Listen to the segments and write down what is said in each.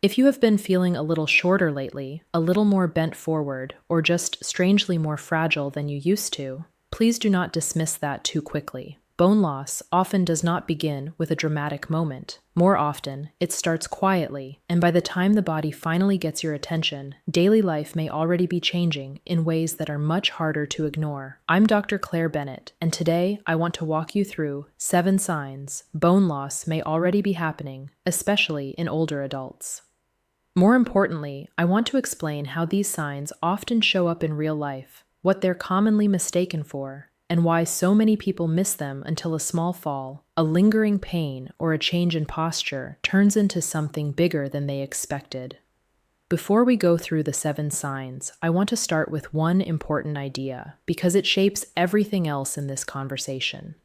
If you have been feeling a little shorter lately, a little more bent forward, or just strangely more fragile than you used to, please do not dismiss that too quickly. Bone loss often does not begin with a dramatic moment. More often, it starts quietly, and by the time the body finally gets your attention, daily life may already be changing in ways that are much harder to ignore. I'm Dr. Claire Bennett, and today I want to walk you through 7 signs bone loss may already be happening, especially in older adults. More importantly, I want to explain how these signs often show up in real life, what they're commonly mistaken for, and why so many people miss them until a small fall, a lingering pain, or a change in posture turns into something bigger than they expected. Before we go through the 7 signs, I want to start with one important idea, because it shapes everything else in this conversation.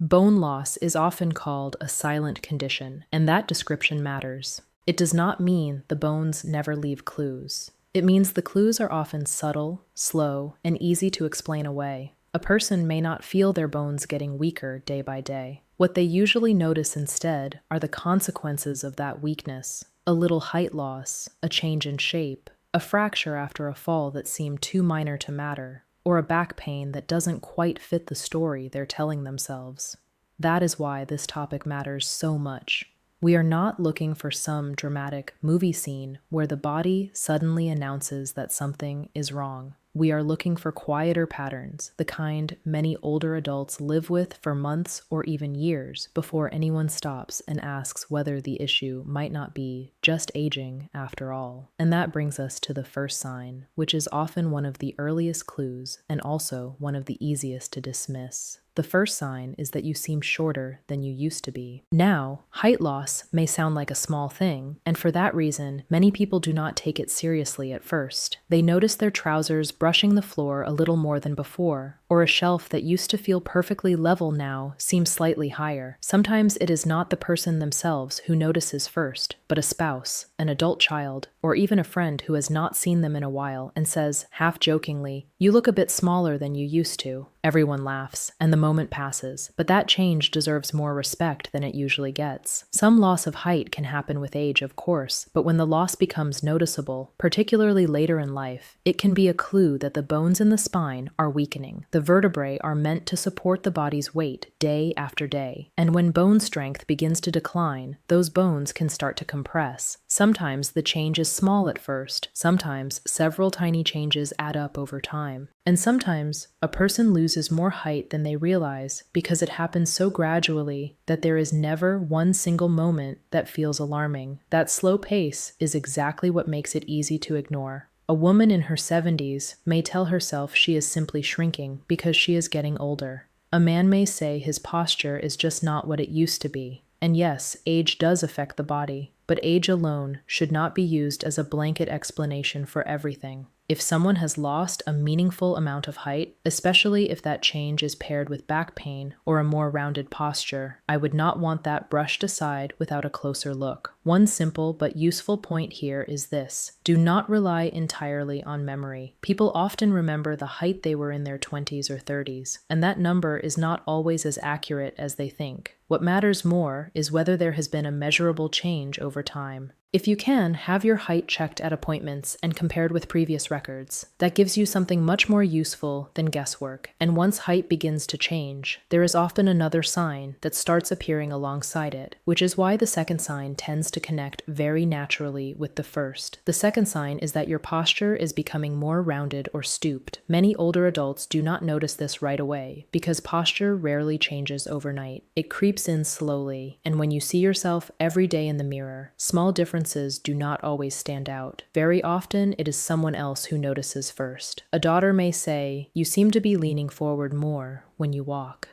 Bone loss is often called a silent condition, and that description matters. It does not mean the bones never leave clues. It means the clues are often subtle, slow, and easy to explain away. A person may not feel their bones getting weaker day by day. What they usually notice instead are the consequences of that weakness: a little height loss, a change in shape, a fracture after a fall that seemed too minor to matter, or a back pain that doesn't quite fit the story they're telling themselves. That is why this topic matters so much. We are not looking for some dramatic movie scene where the body suddenly announces that something is wrong. We are looking for quieter patterns, the kind many older adults live with for months or even years before anyone stops and asks whether the issue might not be just aging after all. And that brings us to the first sign, which is often one of the earliest clues and also one of the easiest to dismiss. The first sign is that you seem shorter than you used to be. Now, height loss may sound like a small thing, and for that reason, many people do not take it seriously at first. They notice their trousers brushing the floor a little more than before, or a shelf that used to feel perfectly level now seems slightly higher. Sometimes it is not the person themselves who notices first, but a spouse, an adult child, or even a friend who has not seen them in a while and says, half jokingly, "You look a bit smaller than you used to." Everyone laughs, and the moment passes, but that change deserves more respect than it usually gets. Some loss of height can happen with age, of course, but when the loss becomes noticeable, particularly later in life, it can be a clue that the bones in the spine are weakening. The vertebrae are meant to support the body's weight day after day, and when bone strength begins to decline, those bones can start to compress. Sometimes the change is small at first, sometimes several tiny changes add up over time. And sometimes a person loses more height than they realize because it happens so gradually that there is never one single moment that feels alarming. That slow pace is exactly what makes it easy to ignore. A woman in her 70s may tell herself she is simply shrinking because she is getting older. A man may say his posture is just not what it used to be. And yes, age does affect the body, but age alone should not be used as a blanket explanation for everything. If someone has lost a meaningful amount of height, especially if that change is paired with back pain or a more rounded posture, I would not want that brushed aside without a closer look. One simple but useful point here is this: do not rely entirely on memory. People often remember the height they were in their 20s or 30s, and that number is not always as accurate as they think. What matters more is whether there has been a measurable change over time. If you can, have your height checked at appointments and compared with previous records. That gives you something much more useful than guesswork. And once height begins to change, there is often another sign that starts appearing alongside it, which is why the second sign tends to connect very naturally with the first. The second sign is that your posture is becoming more rounded or stooped. Many older adults do not notice this right away because posture rarely changes overnight. It creeps in slowly, and when you see yourself every day in the mirror, small differences do not always stand out. Very often, it is someone else who notices first. A daughter may say, "You seem to be leaning forward more when you walk."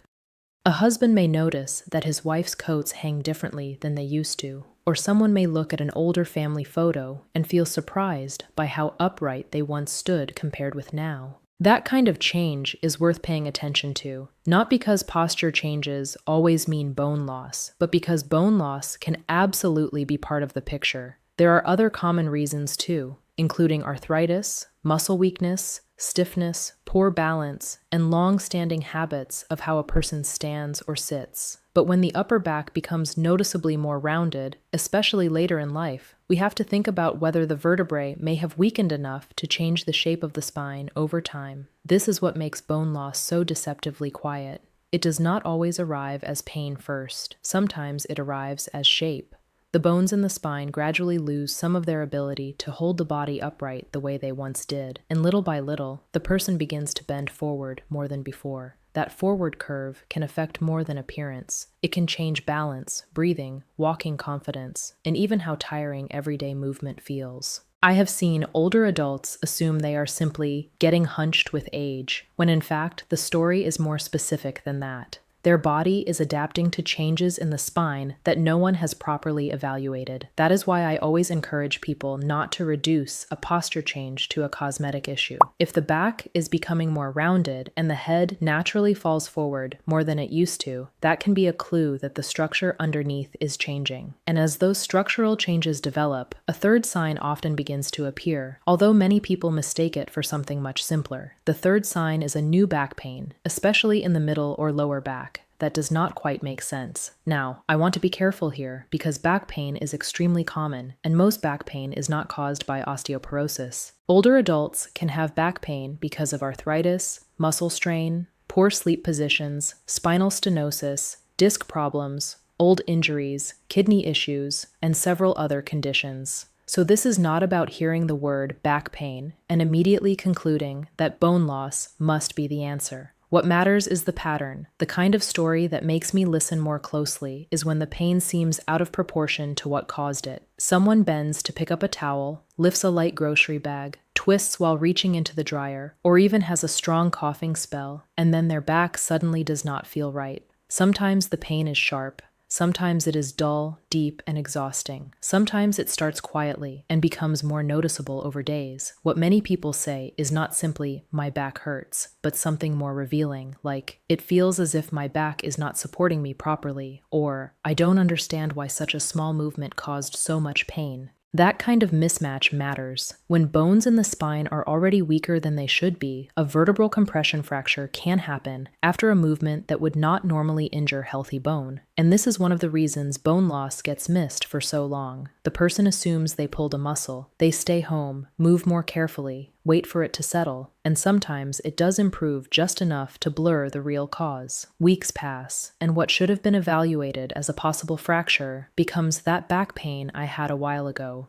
A husband may notice that his wife's coats hang differently than they used to, or someone may look at an older family photo and feel surprised by how upright they once stood compared with now. That kind of change is worth paying attention to, not because posture changes always mean bone loss, but because bone loss can absolutely be part of the picture. There are other common reasons too, including arthritis, muscle weakness, stiffness, poor balance, and long-standing habits of how a person stands or sits. But when the upper back becomes noticeably more rounded, especially later in life, we have to think about whether the vertebrae may have weakened enough to change the shape of the spine over time. This is what makes bone loss so deceptively quiet. It does not always arrive as pain first. Sometimes it arrives as shape. The bones in the spine gradually lose some of their ability to hold the body upright the way they once did, and little by little, the person begins to bend forward more than before. That forward curve can affect more than appearance. It can change balance, breathing, walking confidence, and even how tiring everyday movement feels. I have seen older adults assume they are simply getting hunched with age, when in fact the story is more specific than that. Their body is adapting to changes in the spine that no one has properly evaluated. That is why I always encourage people not to reduce a posture change to a cosmetic issue. If the back is becoming more rounded and the head naturally falls forward more than it used to, that can be a clue that the structure underneath is changing. And as those structural changes develop, a third sign often begins to appear, although many people mistake it for something much simpler. The third sign is a new back pain, especially in the middle or lower back. That does not quite make sense. Now, I want to be careful here because back pain is extremely common, and most back pain is not caused by osteoporosis. Older adults can have back pain because of arthritis, muscle strain, poor sleep positions, spinal stenosis, disc problems, old injuries, kidney issues, and several other conditions. So this is not about hearing the word back pain and immediately concluding that bone loss must be the answer. What matters is the pattern. The kind of story that makes me listen more closely is when the pain seems out of proportion to what caused it. Someone bends to pick up a towel, lifts a light grocery bag, twists while reaching into the dryer, or even has a strong coughing spell, and then their back suddenly does not feel right. Sometimes the pain is sharp. Sometimes it is dull, deep, and exhausting. Sometimes it starts quietly and becomes more noticeable over days. What many people say is not simply, "my back hurts," but something more revealing, like, "it feels as if my back is not supporting me properly," or, "I don't understand why such a small movement caused so much pain." That kind of mismatch matters. When bones in the spine are already weaker than they should be, a vertebral compression fracture can happen after a movement that would not normally injure healthy bone. And this is one of the reasons bone loss gets missed for so long. The person assumes they pulled a muscle. They stay home, move more carefully, wait for it to settle, and sometimes it does improve just enough to blur the real cause. Weeks pass, and what should have been evaluated as a possible fracture becomes that back pain I had a while ago.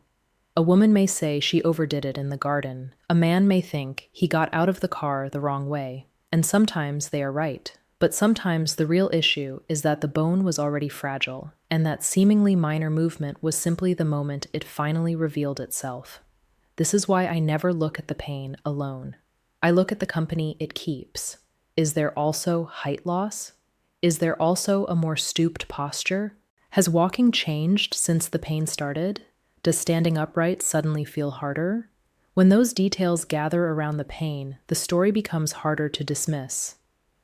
A woman may say she overdid it in the garden. A man may think he got out of the car the wrong way. And sometimes they are right. But sometimes the real issue is that the bone was already fragile, and that seemingly minor movement was simply the moment it finally revealed itself. This is why I never look at the pain alone. I look at the company it keeps. Is there also height loss? Is there also a more stooped posture? Has walking changed since the pain started? Does standing upright suddenly feel harder? When those details gather around the pain, the story becomes harder to dismiss.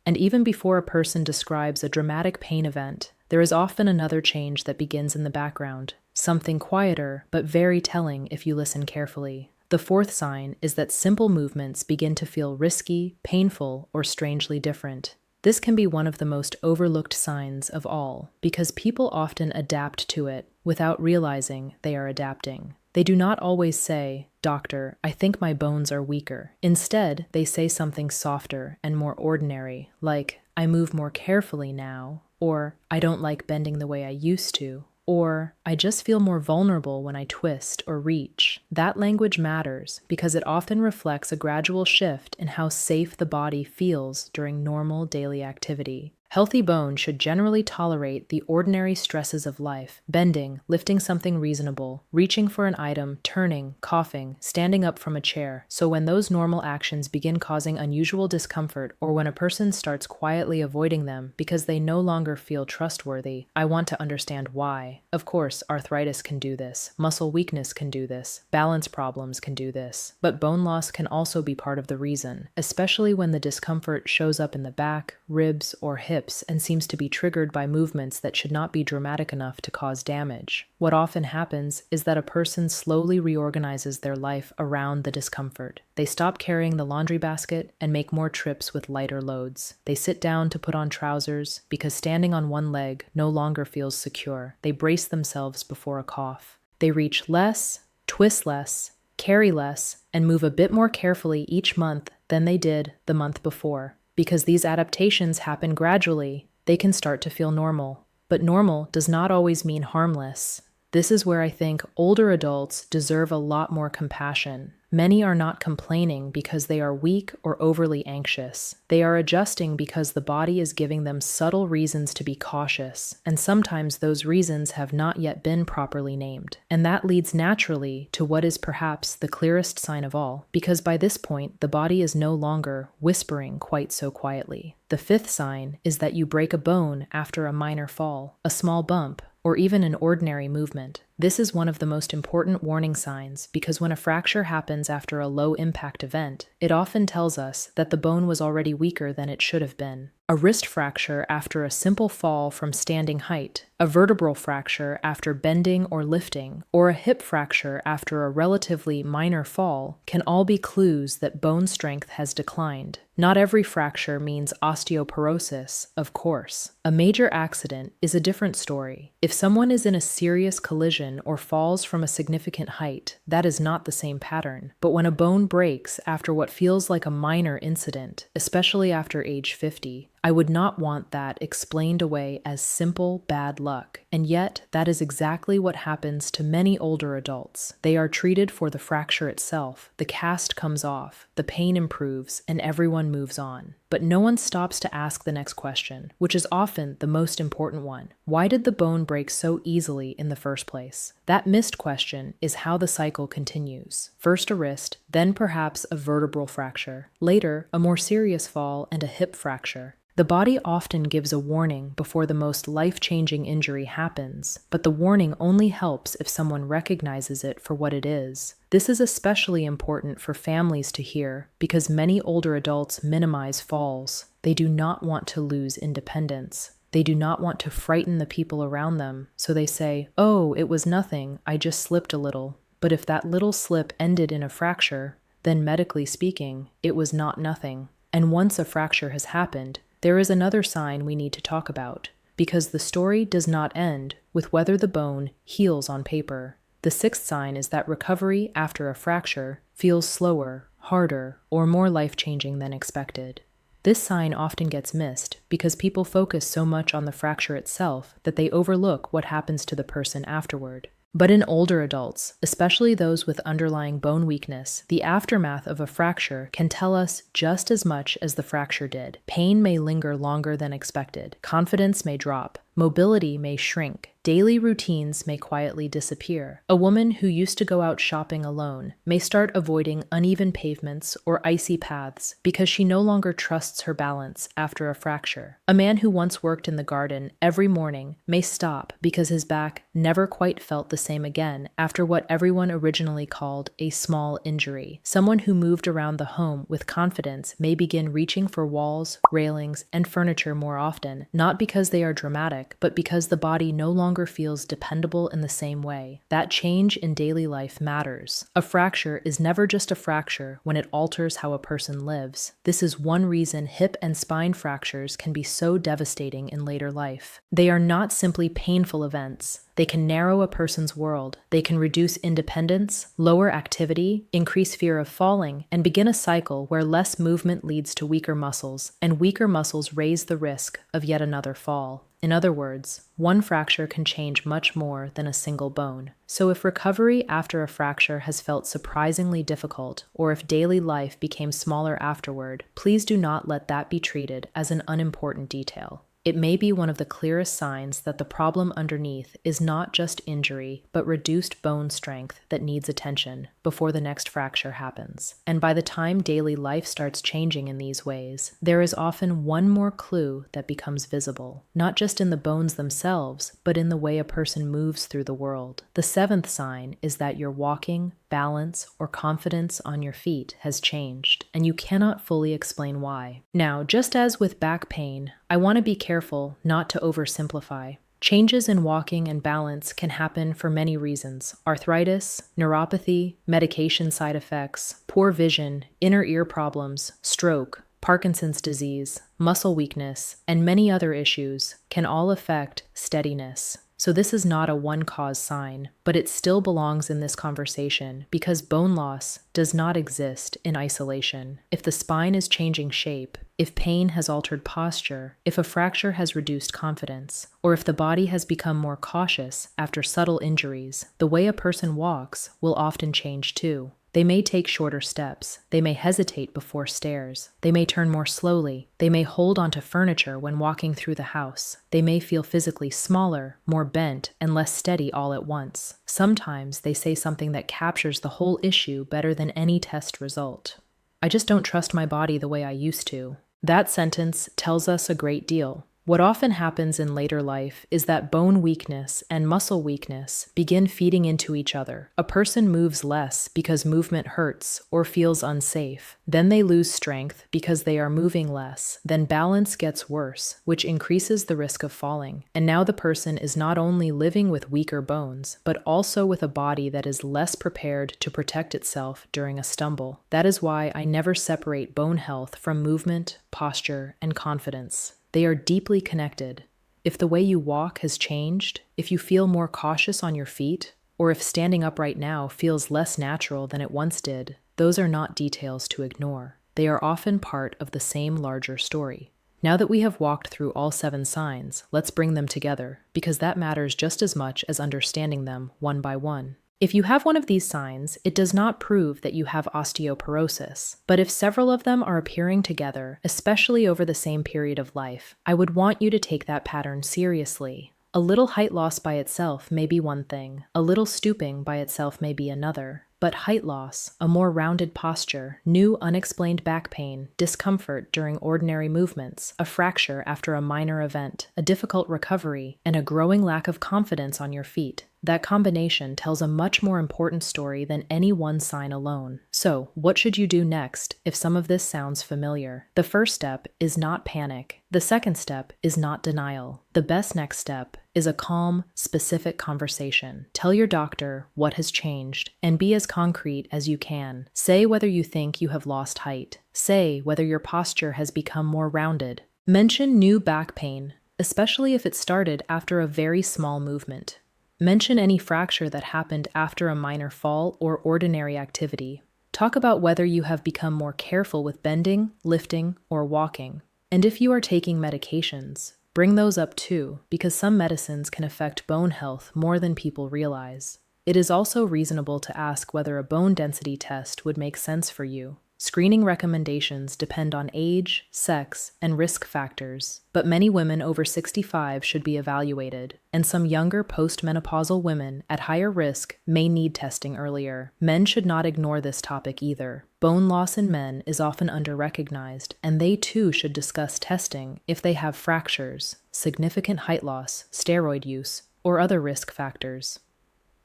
And even before a person describes a dramatic pain event, there is often another change that begins in the background, something quieter but very telling if you listen carefully. The fourth sign is that simple movements begin to feel risky, painful, or strangely different. This can be one of the most overlooked signs of all, because people often adapt to it without realizing they are adapting. They do not always say, "Doctor, I think my bones are weaker." Instead, they say something softer and more ordinary, like, "I move more carefully now," or "I don't like bending the way I used to," or "I just feel more vulnerable when I twist or reach." That language matters because it often reflects a gradual shift in how safe the body feels during normal daily activity. Healthy bone should generally tolerate the ordinary stresses of life: bending, lifting something reasonable, reaching for an item, turning, coughing, standing up from a chair. So when those normal actions begin causing unusual discomfort, or when a person starts quietly avoiding them because they no longer feel trustworthy, I want to understand why. Of course, arthritis can do this, muscle weakness can do this, balance problems can do this, but bone loss can also be part of the reason, especially when the discomfort shows up in the back, ribs, or hips. hips and seems to be triggered by movements that should not be dramatic enough to cause damage. What often happens is that a person slowly reorganizes their life around the discomfort. They stop carrying the laundry basket and make more trips with lighter loads. They sit down to put on trousers because standing on one leg no longer feels secure. They brace themselves before a cough. They reach less, twist less, carry less, and move a bit more carefully each month than they did the month before. Because these adaptations happen gradually, they can start to feel normal. But normal does not always mean harmless. This is where I think older adults deserve a lot more compassion. Many are not complaining because they are weak or overly anxious. They are adjusting because the body is giving them subtle reasons to be cautious, and sometimes those reasons have not yet been properly named. And that leads naturally to what is perhaps the clearest sign of all, because by this point, the body is no longer whispering quite so quietly. The fifth sign is that you break a bone after a minor fall, a small bump, or even an ordinary movement. This is one of the most important warning signs because when a fracture happens after a low-impact event, it often tells us that the bone was already weaker than it should have been. A wrist fracture after a simple fall from standing height, a vertebral fracture after bending or lifting, or a hip fracture after a relatively minor fall can all be clues that bone strength has declined. Not every fracture means osteoporosis, of course. A major accident is a different story. If someone is in a serious collision or falls from a significant height, that is not the same pattern. But when a bone breaks after what feels like a minor incident, especially after age 50, I would not want that explained away as simple bad luck, and yet that is exactly what happens to many older adults. They are treated for the fracture itself, the cast comes off, the pain improves, and everyone moves on. But no one stops to ask the next question, which is often the most important one. Why did the bone break so easily in the first place? That missed question is how the cycle continues. First a wrist, then perhaps a vertebral fracture, later a more serious fall and a hip fracture. The body often gives a warning before the most life-changing injury happens, but the warning only helps if someone recognizes it for what it is. This is especially important for families to hear because many older adults minimize falls. They do not want to lose independence. They do not want to frighten the people around them, so they say, "Oh, it was nothing, I just slipped a little." But if that little slip ended in a fracture, then medically speaking, it was not nothing. And once a fracture has happened, there is another sign we need to talk about, because the story does not end with whether the bone heals on paper. The sixth sign is that recovery after a fracture feels slower, harder, or more life-changing than expected. This sign often gets missed because people focus so much on the fracture itself that they overlook what happens to the person afterward. But in older adults, especially those with underlying bone weakness, the aftermath of a fracture can tell us just as much as the fracture did. Pain may linger longer than expected. Confidence may drop. Mobility may shrink. Daily routines may quietly disappear. A woman who used to go out shopping alone may start avoiding uneven pavements or icy paths because she no longer trusts her balance after a fracture. A man who once worked in the garden every morning may stop because his back never quite felt the same again after what everyone originally called a small injury. Someone who moved around the home with confidence may begin reaching for walls, railings, and furniture more often, not because they are dramatic, but because the body no longer feels dependable in the same way. That change in daily life matters. A fracture is never just a fracture when it alters how a person lives. This is one reason hip and spine fractures can be so devastating in later life. They are not simply painful events. They can narrow a person's world. They can reduce independence, lower activity, increase fear of falling, and begin a cycle where less movement leads to weaker muscles, and weaker muscles raise the risk of yet another fall. In other words, one fracture can change much more than a single bone. So if recovery after a fracture has felt surprisingly difficult, or if daily life became smaller afterward, please do not let that be treated as an unimportant detail. It may be one of the clearest signs that the problem underneath is not just injury, but reduced bone strength that needs attention before the next fracture happens. And by the time daily life starts changing in these ways, there is often one more clue that becomes visible, not just in the bones themselves, but in the way a person moves through the world. The seventh sign is that you're walking, balance, or confidence on your feet has changed, and you cannot fully explain why. Now, just as with back pain, I want to be careful not to oversimplify. Changes in walking and balance can happen for many reasons: arthritis, neuropathy, medication side effects, poor vision, inner ear problems, stroke, Parkinson's disease, muscle weakness, and many other issues can all affect steadiness. So this is not a one-cause sign, but it still belongs in this conversation because bone loss does not exist in isolation. If the spine is changing shape, if pain has altered posture, if a fracture has reduced confidence, or if the body has become more cautious after subtle injuries, the way a person walks will often change too. They may take shorter steps. They may hesitate before stairs. They may turn more slowly. They may hold onto furniture when walking through the house. They may feel physically smaller, more bent, and less steady all at once. Sometimes they say something that captures the whole issue better than any test result. "I just don't trust my body the way I used to." That sentence tells us a great deal. What often happens in later life is that bone weakness and muscle weakness begin feeding into each other. A person moves less because movement hurts or feels unsafe. Then they lose strength because they are moving less. Then balance gets worse, which increases the risk of falling. And now the person is not only living with weaker bones, but also with a body that is less prepared to protect itself during a stumble. That is why I never separate bone health from movement, posture, and confidence. They are deeply connected. If the way you walk has changed, if you feel more cautious on your feet, or if standing upright now feels less natural than it once did, those are not details to ignore. They are often part of the same larger story. Now that we have walked through all 7 signs, let's bring them together, because that matters just as much as understanding them one by one. If you have one of these signs, it does not prove that you have osteoporosis. But if several of them are appearing together, especially over the same period of life, I would want you to take that pattern seriously. A little height loss by itself may be one thing, a little stooping by itself may be another. But height loss, a more rounded posture, new unexplained back pain, discomfort during ordinary movements, a fracture after a minor event, a difficult recovery, and a growing lack of confidence on your feet. That combination tells a much more important story than any one sign alone. So, what should you do next if some of this sounds familiar? The first step is not panic. The second step is not denial. The best next step is a calm, specific conversation. Tell your doctor what has changed and be as concrete as you can. Say whether you think you have lost height. Say whether your posture has become more rounded. Mention new back pain, especially if it started after a very small movement. Mention any fracture that happened after a minor fall or ordinary activity. Talk about whether you have become more careful with bending, lifting, or walking. And if you are taking medications, bring those up too, because some medicines can affect bone health more than people realize. It is also reasonable to ask whether a bone density test would make sense for you. Screening recommendations depend on age, sex, and risk factors, but many women over 65 should be evaluated, and some younger postmenopausal women at higher risk may need testing earlier. Men should not ignore this topic either. Bone loss in men is often underrecognized, and they too should discuss testing if they have fractures, significant height loss, steroid use, or other risk factors.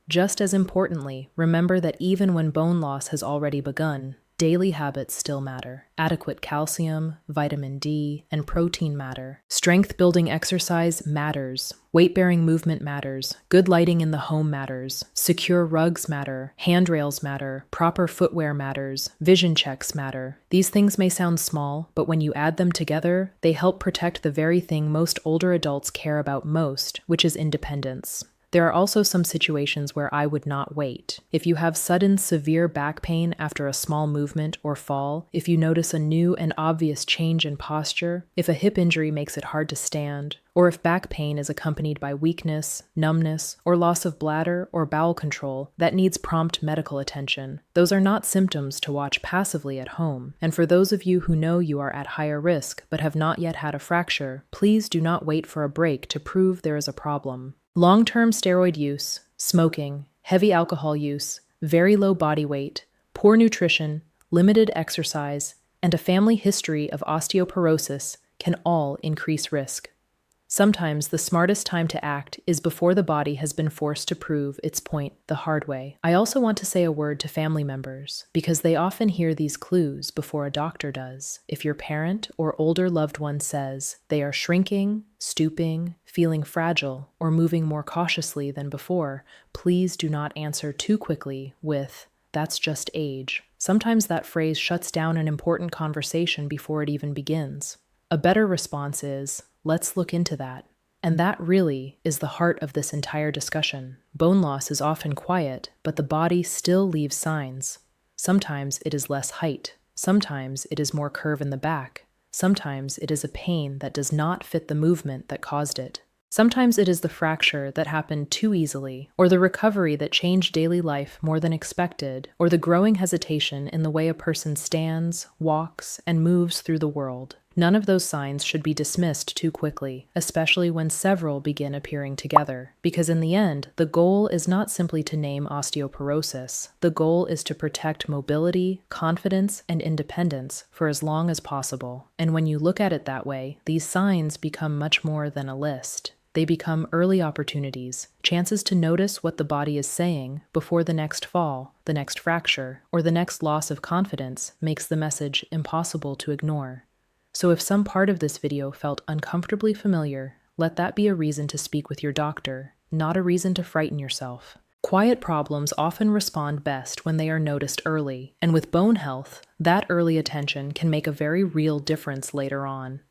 Just as importantly, remember that even when bone loss has already begun, daily habits still matter. Adequate calcium, vitamin D, and protein matter. Strength-building exercise matters. Weight-bearing movement matters. Good lighting in the home matters. Secure rugs matter. Handrails matter. Proper footwear matters. Vision checks matter. These things may sound small, but when you add them together, they help protect the very thing most older adults care about most, which is independence. There are also some situations where I would not wait. If you have sudden severe back pain after a small movement or fall, if you notice a new and obvious change in posture, if a hip injury makes it hard to stand, or if back pain is accompanied by weakness, numbness, or loss of bladder or bowel control, that needs prompt medical attention. Those are not symptoms to watch passively at home. And for those of you who know you are at higher risk but have not yet had a fracture, please do not wait for a break to prove there is a problem. Long-term steroid use, smoking, heavy alcohol use, very low body weight, poor nutrition, limited exercise, and a family history of osteoporosis can all increase risk. Sometimes the smartest time to act is before the body has been forced to prove its point the hard way. I also want to say a word to family members, because they often hear these clues before a doctor does. If your parent or older loved one says they are shrinking, stooping, feeling fragile, or moving more cautiously than before, please do not answer too quickly with, "That's just age." Sometimes that phrase shuts down an important conversation before it even begins. A better response is, "Let's look into that." And that really is the heart of this entire discussion. Bone loss is often quiet, but the body still leaves signs. Sometimes it is less height. Sometimes it is more curve in the back. Sometimes it is a pain that does not fit the movement that caused it. Sometimes it is the fracture that happened too easily, or the recovery that changed daily life more than expected, or the growing hesitation in the way a person stands, walks, and moves through the world. None of those signs should be dismissed too quickly, especially when several begin appearing together, because in the end, the goal is not simply to name osteoporosis. The goal is to protect mobility, confidence, and independence for as long as possible. And when you look at it that way, these signs become much more than a list. They become early opportunities, chances to notice what the body is saying before the next fall, the next fracture, or the next loss of confidence makes the message impossible to ignore. So if some part of this video felt uncomfortably familiar, let that be a reason to speak with your doctor, not a reason to frighten yourself. Quiet problems often respond best when they are noticed early, and with bone health, that early attention can make a very real difference later on.